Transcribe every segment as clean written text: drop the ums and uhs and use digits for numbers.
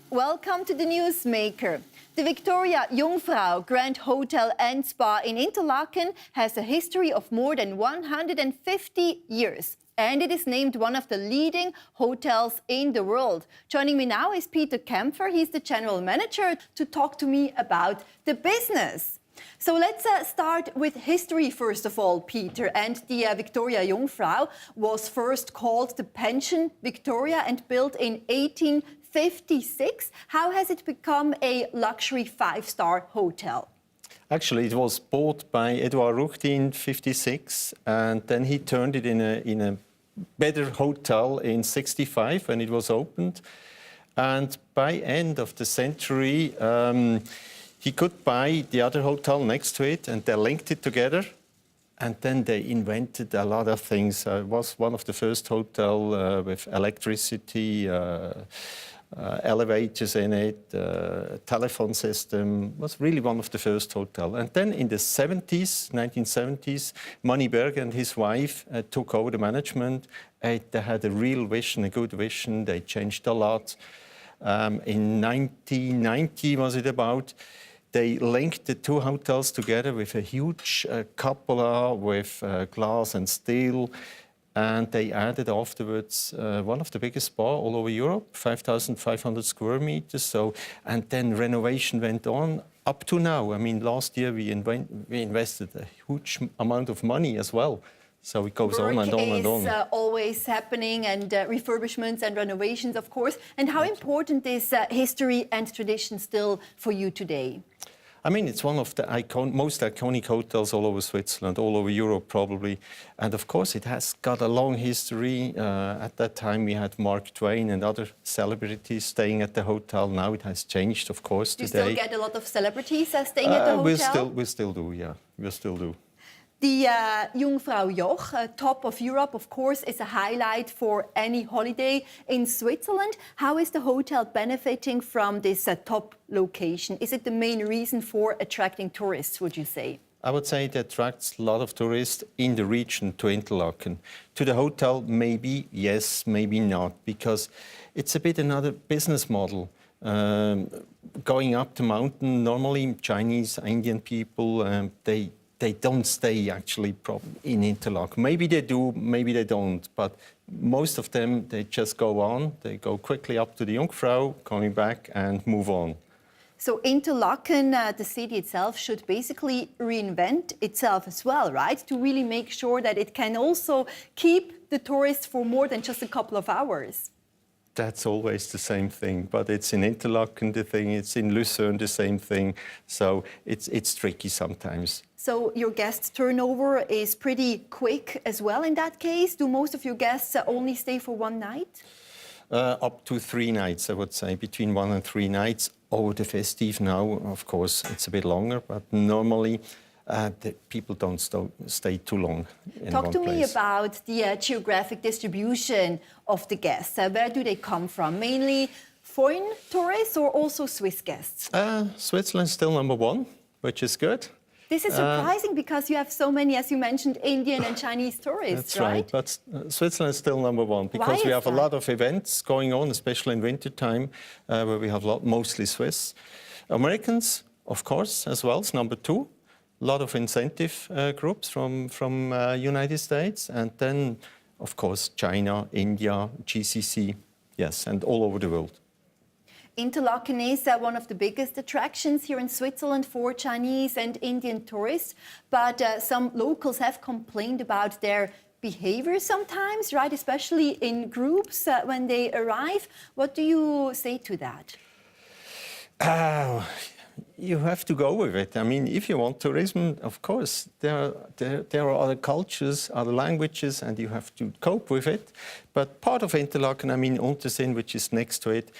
Welcome to the NEWSMAKER. The Victoria-Jungfrau Grand Hotel and Spa in Interlaken has a history of more than 150 years. And it is named one of the leading hotels in the world. Joining me now is Peter Kämpfer. He's the general manager to talk to me about the business. So let's start with history first of all, Peter. And the Victoria-Jungfrau was first called the Pension Victoria and built in 1856. How has it become a luxury five-star hotel? Actually, it was bought by Edouard Ruchti in 56, and then he turned it in a better hotel in 65 when it was opened. And by end of the century, he could buy the other hotel next to it, and they linked it together. And then they invented a lot of things. It was one of the first hotels with electricity, elevators in it, telephone system. It was really one of the first hotels. And then in the 70s, 1970s, Manniberg and his wife took over the management. They had a real vision, a good vision. They changed a lot. In 1990, was it about, they linked the two hotels together with a huge cupola with glass and steel. And they added afterwards one of the biggest spas all over Europe, 5,500 square meters. So, and then renovation went on up to now. I mean, last year we invested a huge amount of money as well. So it goes on and on and on. Work is always happening, and refurbishments and renovations, of course. And how important is history and tradition still for you today? I mean, it's one of the most iconic hotels all over Switzerland, all over Europe probably. And of course, it has got a long history. At that time, we had Mark Twain and other celebrities staying at the hotel. Now it has changed, of course, today. Do you still get a lot of celebrities staying at the hotel? We still do, yeah. We still do. The Jungfrau Joch, top of Europe, of course, is a highlight for any holiday in Switzerland. How is the hotel benefiting from this top location? Is it the main reason for attracting tourists, would you say? I would say it attracts a lot of tourists in the region to Interlaken. To the hotel, maybe yes, maybe not, because it's a bit another business model. Going up the mountain, normally Chinese, Indian people, they don't stay actually in Interlaken. Maybe they do, maybe they don't, but most of them, they just go on. They go quickly up to the Jungfrau, coming back and move on. So Interlaken, the city itself, should basically reinvent itself as well, right? To really make sure that it can also keep the tourists for more than just a couple of hours. That's always the same thing, but it's in Interlaken the thing, it's in Lucerne the same thing, so it's tricky sometimes. So your guest turnover is pretty quick as well in that case? Do most of your guests only stay for one night? Up to 3 nights, I would say, between 1 and 3 nights. Over the festive now, of course, it's a bit longer, but normally the people don't stay too long in one place. Talk to me about the geographic distribution of the guests. Where do they come from? Mainly foreign tourists or also Swiss guests? Switzerland's still #1, which is good. This is surprising because you have so many, as you mentioned, Indian and Chinese tourists, that's right? But Switzerland is still #1 because we have a lot of events going on, especially in wintertime, where we have mostly Swiss. Americans, of course, as well, is #2. A lot of incentive groups from United States, and then, of course, China, India, GCC, yes, and all over the world. Interlaken is one of the biggest attractions here in Switzerland for Chinese and Indian tourists, but some locals have complained about their behavior sometimes, right? Especially in groups when they arrive. What do you say to that? You have to go with it. I mean, if you want tourism, of course, there are other cultures, other languages, and you have to cope with it. But part of Interlaken, I mean, Unterseen, which is next to it,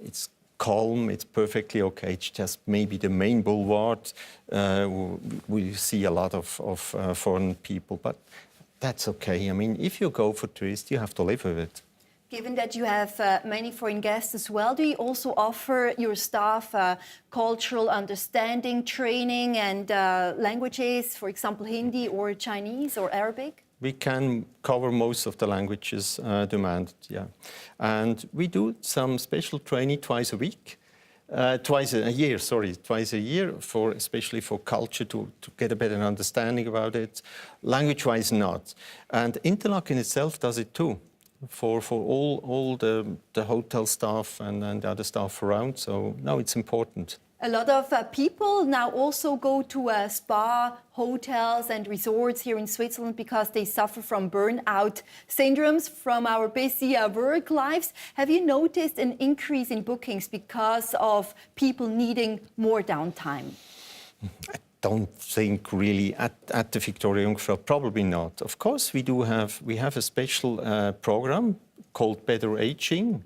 it's calm, it's perfectly okay. It's just maybe the main boulevard. We see a lot of foreign people, but that's okay. I mean, if you go for tourists, you have to live with it. Given that you have many foreign guests as well, do you also offer your staff cultural understanding, training and languages, for example, Hindi or Chinese or Arabic? We can cover most of the languages demanded, yeah. And we do some special training twice a week. Twice a year, twice a year, especially for culture, to get a better understanding about it. Language-wise, not. And Interlaken itself does it too, for all the hotel staff and the other staff around. So, no, it's important. A lot of people now also go to spa, hotels and resorts here in Switzerland because they suffer from burnout syndromes from our busy work lives. Have you noticed an increase in bookings because of people needing more downtime? I don't think really at the Victoria-Jungfrau, probably not. Of course, we have a special program called Better Aging.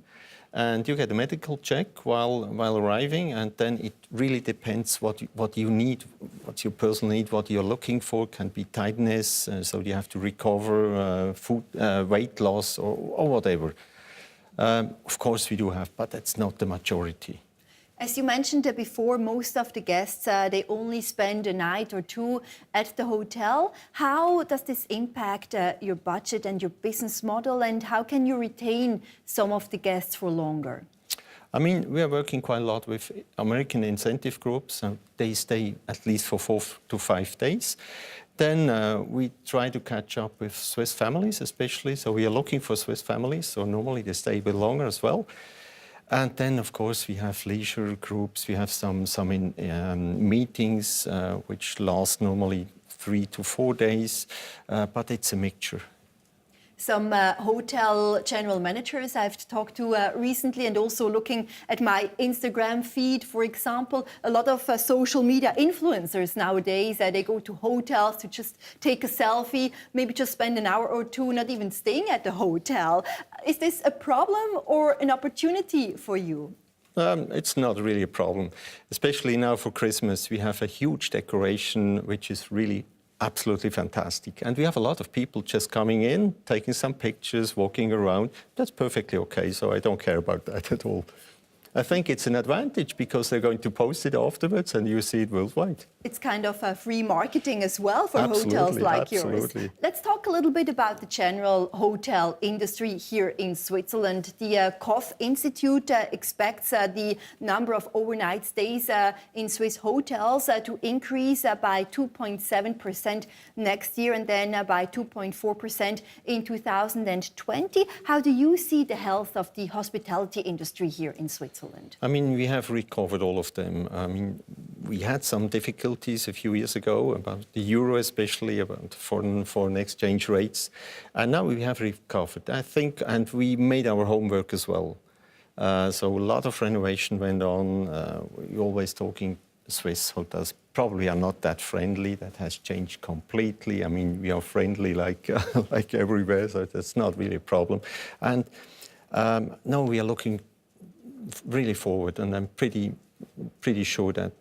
And you get a medical check while arriving, and then it really depends what you need, what's your personal need, what you're looking for. Can be tiredness, so you have to recover, weight loss, or whatever. Of course, we do have, but that's not the majority. As you mentioned before, most of the guests, they only spend a night or two at the hotel. How does this impact your budget and your business model, and how can you retain some of the guests for longer? I mean, we are working quite a lot with American incentive groups. They stay at least for 4 to 5 days. Then we try to catch up with Swiss families, especially. So we are looking for Swiss families, so normally they stay a bit longer as well. And then, of course, we have leisure groups. We have some meetings which last normally 3 to 4 days, but it's a mixture. Some hotel general managers I've talked to recently, and also looking at my Instagram feed, for example, a lot of social media influencers nowadays, they go to hotels to just take a selfie, maybe just spend an hour or two, not even staying at the hotel. Is this a problem or an opportunity for you? It's not really a problem, especially now for Christmas. We have a huge decoration, which is really absolutely fantastic. And we have a lot of people just coming in, taking some pictures, walking around. That's perfectly okay, so I don't care about that at all. I think it's an advantage because they're going to post it afterwards and you see it worldwide. It's kind of a free marketing as well for hotels like yours. Let's talk a little bit about the general hotel industry here in Switzerland. The Koch Institute expects the number of overnight stays in Swiss hotels to increase by 2.7% next year, and then by 2.4% in 2020. How do you see the health of the hospitality industry here in Switzerland? I mean, we have recovered all of them. I mean, we had some difficulties a few years ago about the euro, especially about foreign exchange rates. And now we have recovered, I think, and we made our homework as well. So a lot of renovation went on. We're always talking Swiss hotels probably are not that friendly. That has changed completely. I mean, we are friendly like everywhere, so that's not really a problem. And now we are looking really forward, and I'm pretty sure that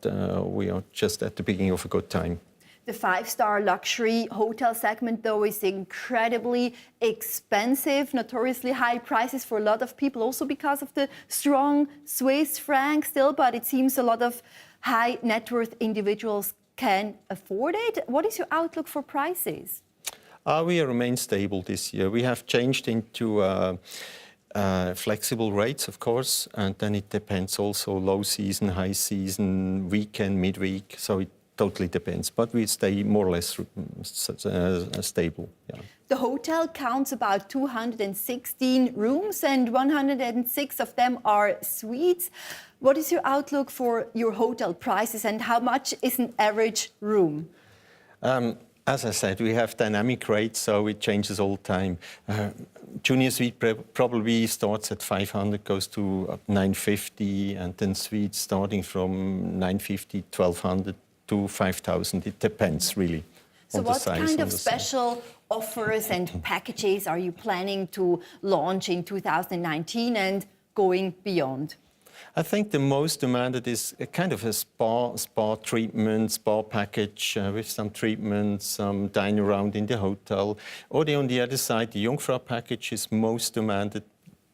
we are just at the beginning of a good time. The 5-star luxury hotel segment, though, is incredibly expensive, notoriously high prices for a lot of people, also because of the strong Swiss franc still, but it seems a lot of high net worth individuals can afford it. What is your outlook for prices? We remain stable this year. We have changed into flexible rates, of course, and then it depends also low season, high season, weekend, midweek, so it totally depends. But we stay more or less stable. Yeah. The hotel counts about 216 rooms and 106 of them are suites. What is your outlook for your hotel prices and how much is an average room? As I said, we have dynamic rates, so it changes all the time. Junior suite probably starts at 500, goes to 950, and then suites starting from 950, 1200 to 5,000. It depends really on the size. So what kind of special offers and packages are you planning to launch in 2019 and going beyond? I think the most demanded is a kind of a spa treatment, spa package with some treatments, some dine around in the hotel. Or on the other side, the Jungfrau package is most demanded.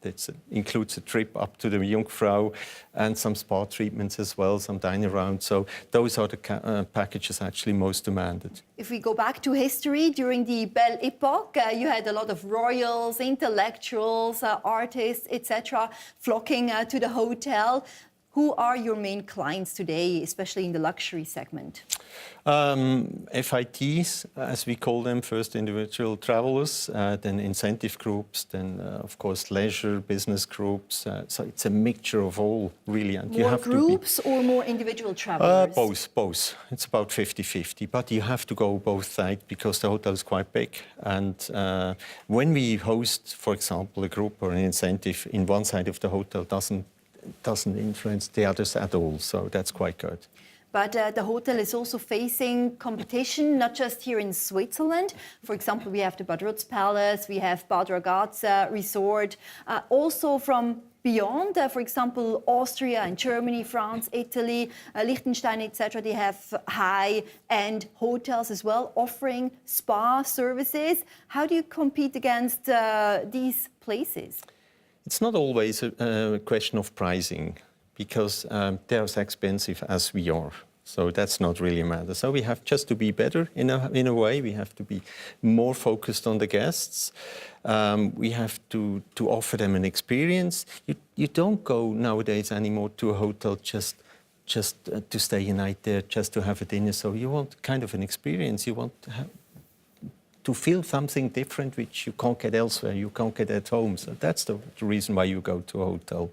That includes a trip up to the Jungfrau and some spa treatments as well, some dine around. So those are the packages actually most demanded. If we go back to history, during the Belle Epoque, you had a lot of royals, intellectuals, artists, etc., flocking to the hotel. Who are your main clients today, especially in the luxury segment? FITs, as we call them, first individual travelers, then incentive groups, then of course leisure, business groups. So it's a mixture of all, really. And More groups or more individual travelers? Both. It's about 50-50, but you have to go both sides because the hotel is quite big. And when we host, for example, a group or an incentive in one side of the hotel, doesn't influence the others at all. So that's quite good. But the hotel is also facing competition, not just here in Switzerland. For example, we have the Bad Rutz Palace, we have Bad Ragaz Resort, also from beyond, for example, Austria and Germany, France, Italy, Liechtenstein, etc. They have high-end hotels as well, offering spa services. How do you compete against these places? It's not always a question of pricing, because they're as expensive as we are. So that's not really a matter. So we have just to be better in a way. We have to be more focused on the guests. We have to offer them an experience. You don't go nowadays anymore to a hotel just to stay a night there, just to have a dinner. So you want kind of an experience. You want to feel something different which you can't get elsewhere, you can't get at home. So that's the reason why you go to a hotel.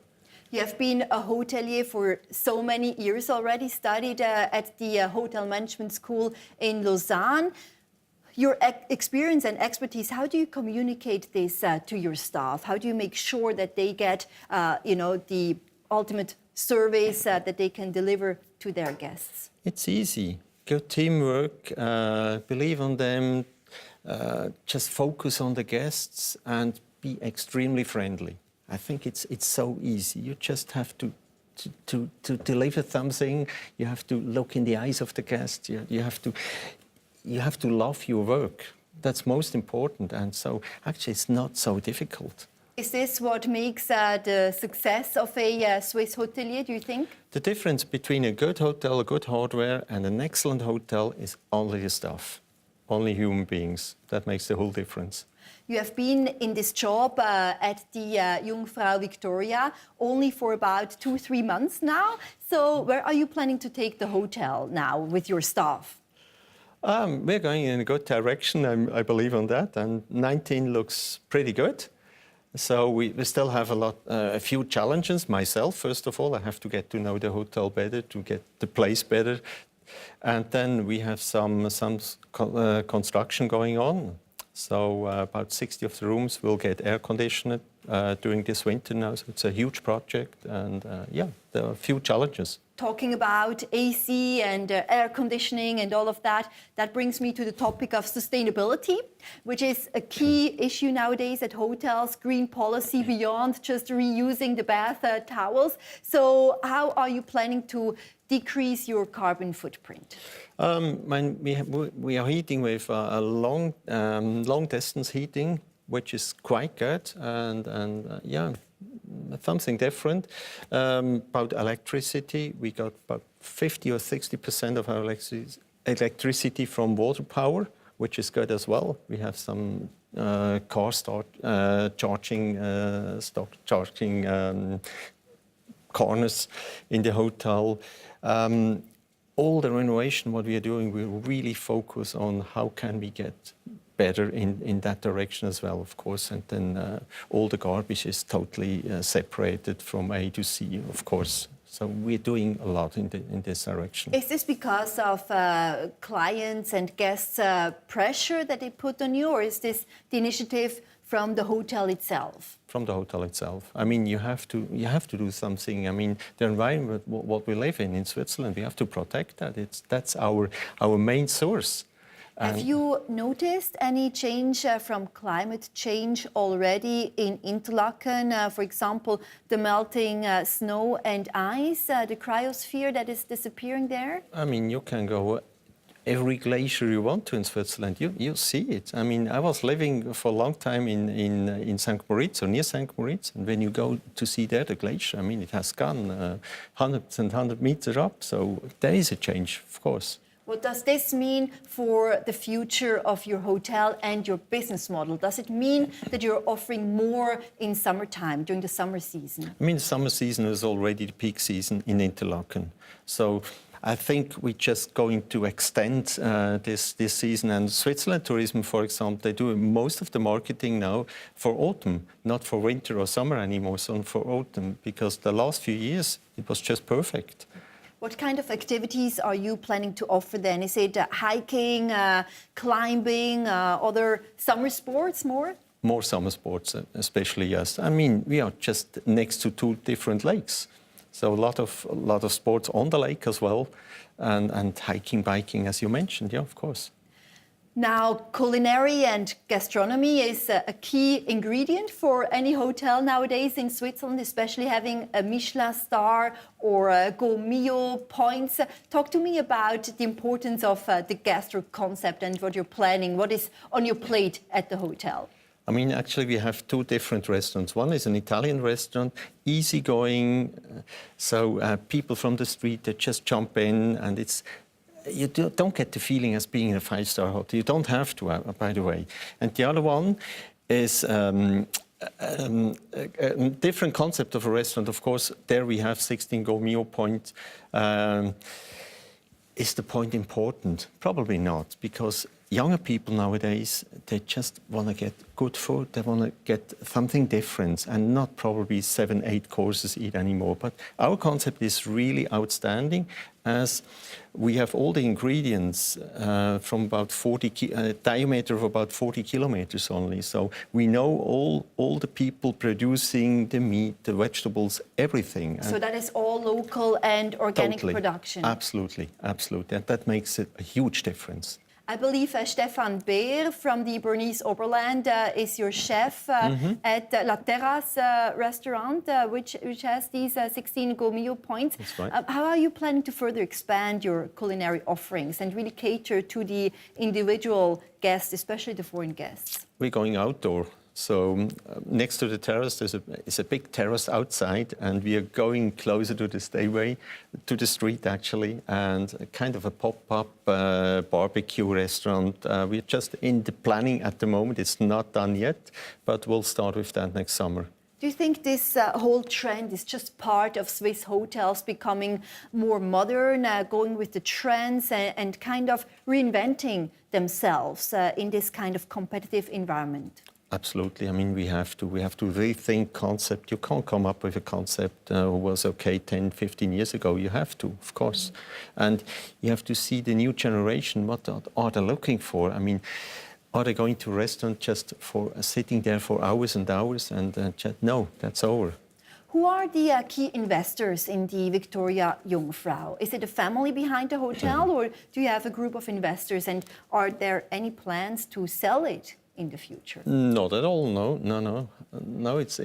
You have been a hotelier for so many years already, studied at the Hotel Management School in Lausanne. Your experience and expertise, how do you communicate this to your staff? How do you make sure that they get the ultimate service that they can deliver to their guests? It's easy. Good teamwork, believe on them, just focus on the guests and be extremely friendly. I think it's so easy. You just have to deliver something. You have to look in the eyes of the guest. You have to love your work. That's most important. And so actually it's not so difficult. Is this what makes the success of a Swiss hotelier, do you think? The difference between a good hotel, a good hardware, and an excellent hotel is only the staff, only human beings. That makes the whole difference. You have been in this job at the Jungfrau Victoria only for about 2-3 months now. So where are you planning to take the hotel now with your staff? We're going in a good direction, I believe on that. And 19 looks pretty good. So we still have a few challenges. Myself, first of all, I have to get to know the hotel better, to get the place better. And then we have some construction going on. So about 60 of the rooms will get air conditioned during this winter now. So it's a huge project, and yeah, there are a few challenges. Talking about AC and air conditioning and all of that, that brings me to the topic of sustainability, which is a key issue nowadays at hotels, green policy beyond just reusing the bath towels. So how are you planning to decrease your carbon footprint? We are heating with a long distance heating, which is quite good, and yeah, something different. About electricity, we got about 50 or 60% of our electricity from water power, which is good as well. We have some car charging corners in the hotel. All the renovation, what we are doing, we really focus on how can we get better in that direction as well, of course. And then all the garbage is totally separated from A to C, of course. So we're doing a lot in this direction. Is this because of clients and guests' pressure that they put on you, or is this the initiative from the hotel itself? From the hotel itself. I mean, you have to do something. I mean, the environment, what we live in Switzerland, we have to protect that. That's our main source. Have you noticed any change from climate change already in Interlaken? For example, the melting snow and ice, the cryosphere that is disappearing there? I mean, you can go every glacier you want to in Switzerland. You see it. I mean, I was living for a long time in St. Moritz, or near St. Moritz, and when you go to see there the glacier, I mean, it has gone hundreds and 100 meters up. So there is a change, of course. What does this mean for the future of your hotel and your business model? Does it mean that you're offering more in summertime, during the summer season? I mean, summer season is already the peak season in Interlaken. So I think we're just going to extend this season. And Switzerland Tourism, for example, they do most of the marketing now for autumn, not for winter or summer anymore, so for autumn, because the last few years it was just perfect. What kind of activities are you planning to offer then? Is it hiking, climbing, other summer sports more? More summer sports, especially, yes. I mean, we are just next to two different lakes. So a lot of sports on the lake as well, and hiking, biking, as you mentioned, yeah, of course. Now, culinary and gastronomy is a key ingredient for any hotel nowadays in Switzerland, especially having a Michelin star or gourmet points. Talk to me about the importance of the gastro concept and what you're planning. What is on your plate at the hotel? I mean, actually, we have two different restaurants. One is an Italian restaurant, easygoing, so people from the street, they just jump in, and you don't get the feeling as being in a five-star hotel. You don't have to, by the way. And the other one is a different concept of a restaurant. Of course, there we have 16 gourmet points. Is the point important? Probably not, because younger people nowadays, they just want to get good food. They want to get something different and not probably 7, 8 courses eat anymore. But our concept is really outstanding, as we have all the ingredients from about diameter of about 40 kilometers only. So we know all the people producing the meat, the vegetables, everything. So that is all local and organic Totally. production? Absolutely, absolutely. And that makes a huge difference. I believe Stefan Beer from the Bernese Oberland is your chef at La Terrace restaurant, which has these 16 gourmet points. That's right. How are you planning to further expand your culinary offerings and really cater to the individual guests, especially the foreign guests? We're going outdoor. So next to the terrace, is a big terrace outside, and we are going closer to the stairway, to the street actually, and kind of a pop-up barbecue restaurant. We're just in the planning at the moment. It's not done yet, but we'll start with that next summer. Do you think this whole trend is just part of Swiss hotels becoming more modern, going with the trends and kind of reinventing themselves in this kind of competitive environment? Absolutely. I mean, we have to rethink concept. You can't come up with a concept who was okay 10, 15 years ago. You have to, of course. And you have to see the new generation. What are they looking for? I mean, are they going to a restaurant just for sitting there for hours and hours? And no, that's over. Who are the key investors in the Victoria-Jungfrau? Is it a family behind the hotel, or do you have a group of investors? And are there any plans to sell it in the future? Not at all, no. No, it's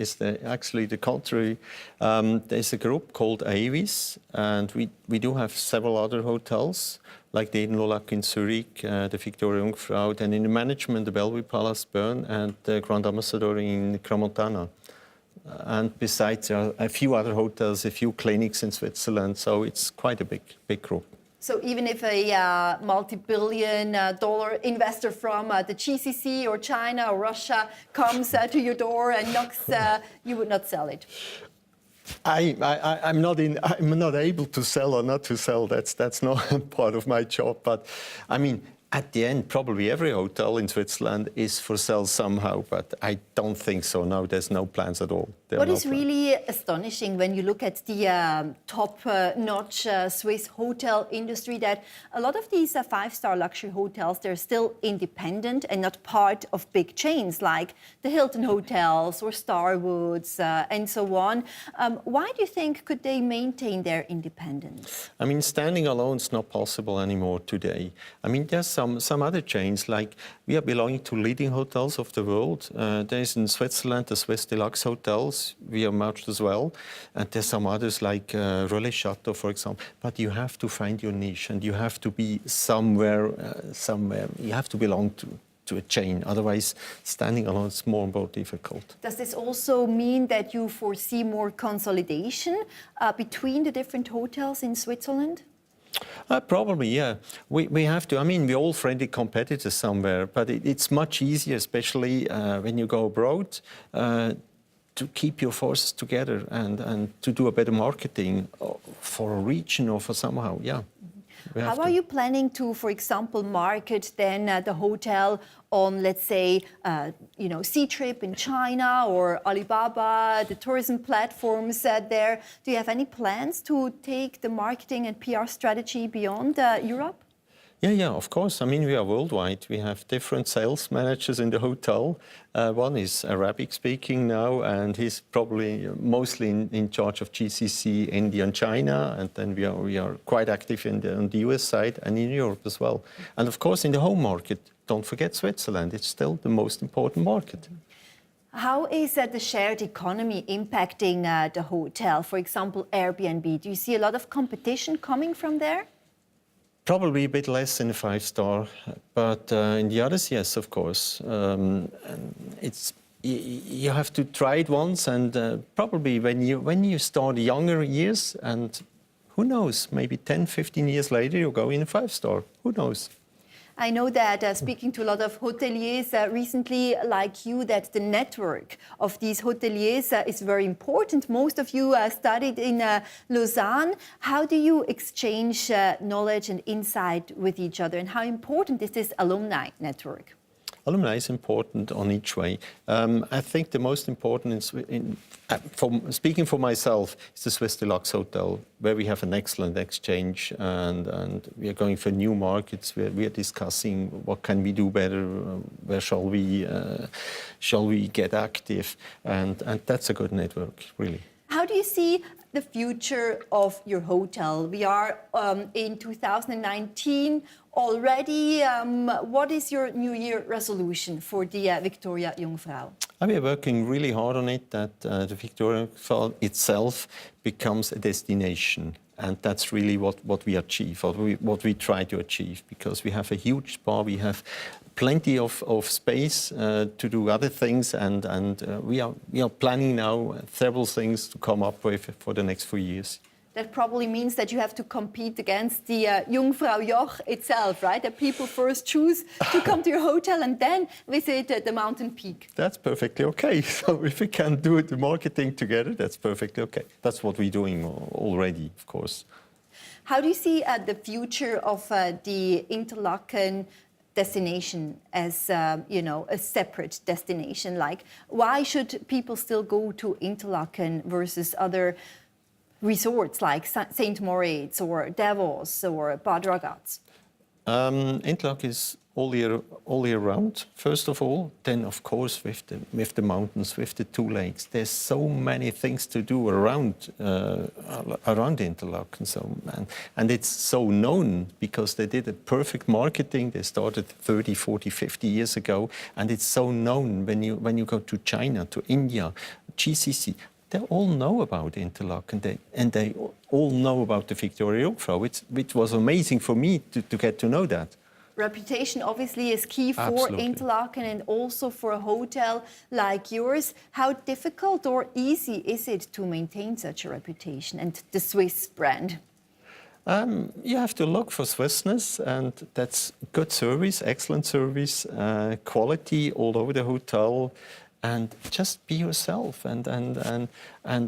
actually the contrary. There's a group called Avis, and we do have several other hotels, like the Interlaken in Zurich, the Victoria-Jungfrau, then in the management, the Bellevue Palace Bern, and the Grand Ambassador in Crans-Montana. And besides, there are a few other hotels, a few clinics in Switzerland, so it's quite a big group. So even if a multi-billion-dollar investor from the GCC or China or Russia comes to your door and knocks, you would not sell it? I'm not able to sell or not to sell. That's not part of my job. But I mean, at the end, probably every hotel in Switzerland is for sale somehow, but I don't think so. No, there's no plans at all. What is really astonishing when you look at the top-notch Swiss hotel industry, that a lot of these five-star luxury hotels, they're still independent and not part of big chains like the Hilton hotels or Starwoods and so on. Why do you think could they maintain their independence? I mean, standing alone is not possible anymore today. I mean, there's some other chains, like we are belonging to leading hotels of the world. There's in Switzerland the Swiss Deluxe hotels. We are merged as well. And there's some others like Relais Chateau, for example. But you have to find your niche, and you have to be somewhere. You have to belong to a chain. Otherwise, standing alone is more and more difficult. Does this also mean that you foresee more consolidation between the different hotels in Switzerland? Probably, yeah. We have to. I mean, we're all friendly competitors somewhere, but it's much easier, especially when you go abroad, to keep your forces together and to do a better marketing for a region or for somehow, yeah. How are you planning to, for example, market then the hotel on, let's say, C-Trip in China or Alibaba, the tourism platforms there? Do you have any plans to take the marketing and PR strategy beyond Europe? Yeah, of course. I mean, we are worldwide. We have different sales managers in the hotel. One is Arabic speaking now, and he's probably mostly in charge of GCC, India and China. And then we are quite active on the US side and in Europe as well. And of course, in the home market, don't forget Switzerland. It's still the most important market. How is the shared economy impacting the hotel? For example, Airbnb. Do you see a lot of competition coming from there? Probably a bit less in a 5-star, but in the others, yes, of course. You have to try it once, and probably when you start younger years, and who knows, maybe 10, 15 years later, you go in a 5-star. Who knows? I know that speaking to a lot of hoteliers recently, like you, that the network of these hoteliers is very important. Most of you studied in Lausanne. How do you exchange knowledge and insight with each other, and how important is this alumni network? Alumni is important on each way. I think the most important is, speaking for myself, is the Swiss Deluxe Hotel, where we have an excellent exchange, and we are going for new markets. We are discussing what can we do better, where shall we get active, and that's a good network, really. How do you see the future of your hotel? We are in 2019 already. What is your New Year resolution for the Victoria-Jungfrau? We are working really hard on it, that the Victoria-Jungfrau itself becomes a destination. And that's really what we achieve, or what we try to achieve, because we have a huge spa, we have plenty of space to do other things, and we are planning now several things to come up with for the next few years. That probably means that you have to compete against the Jungfraujoch itself, right? That people first choose to come to your hotel and then visit the mountain peak. That's perfectly okay. So if we can do the marketing together, that's perfectly okay. That's what we're doing already, of course. How do you see the future of the Interlaken destination as a separate destination? Like, why should people still go to Interlaken versus other resorts like St. Moritz or Davos or Bad Ragaz? Interlaken is all year round, first of all. Then, of course, with the mountains, with the 2 lakes. There's so many things to do around Interlaken. And it's so known because they did a perfect marketing. They started 30, 40, 50 years ago. And it's so known when you go to China, to India, GCC. They all know about Interlaken, and they all know about the Victoria-Jungfrau, which was amazing for me to get to know that. Reputation obviously is key for Absolutely. Interlaken and also for a hotel like yours. How difficult or easy is it to maintain such a reputation and the Swiss brand? You have to look for Swissness, and that's good service, excellent service, quality all over the hotel. And just be yourself, and I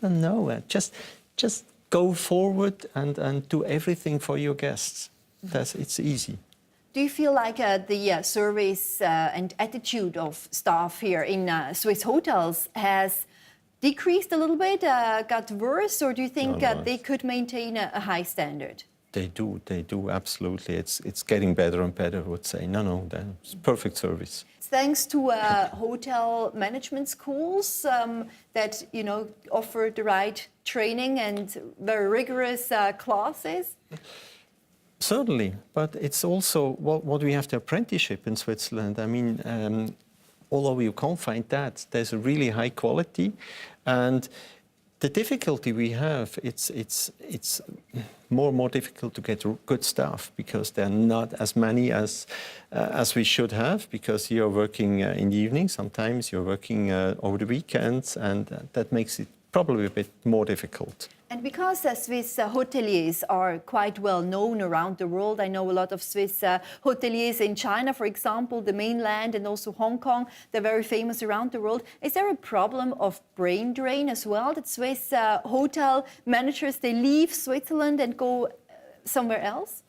don't know, just go forward and do everything for your guests. It's easy. Do you feel like the service and attitude of staff here in Swiss hotels has decreased a little bit, got worse, or do you think they could maintain a high standard? They do, absolutely. It's getting better and better, I would say. No, it's perfect service. Thanks to hotel management schools that, offer the right training and very rigorous classes? Certainly, but it's also what we have the apprenticeship in Switzerland. I mean, although you can't find that, there's a really high quality. And the difficulty we have, it's more and more difficult to get good staff, because there are not as many as we should have, because you're working in the evening, sometimes you're working over the weekends, and that makes it probably a bit more difficult. And because Swiss hoteliers are quite well known around the world, I know a lot of Swiss hoteliers in China, for example, the mainland, and also Hong Kong. They're very famous around the world. Is there a problem of brain drain as well, that Swiss hotel managers, they leave Switzerland and go somewhere else?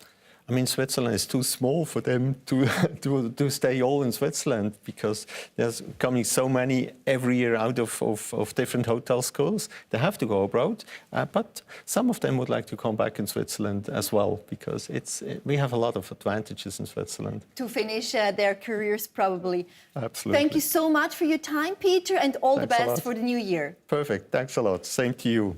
I mean, Switzerland is too small for them to stay all in Switzerland, because there's coming so many every year out of different hotel schools. They have to go abroad, but some of them would like to come back in Switzerland as well, because we have a lot of advantages in Switzerland. To finish their careers, probably. Absolutely. Thank you so much for your time, Peter, and all the Thanks a best lot. for the new year. Perfect. Thanks a lot. Same to you.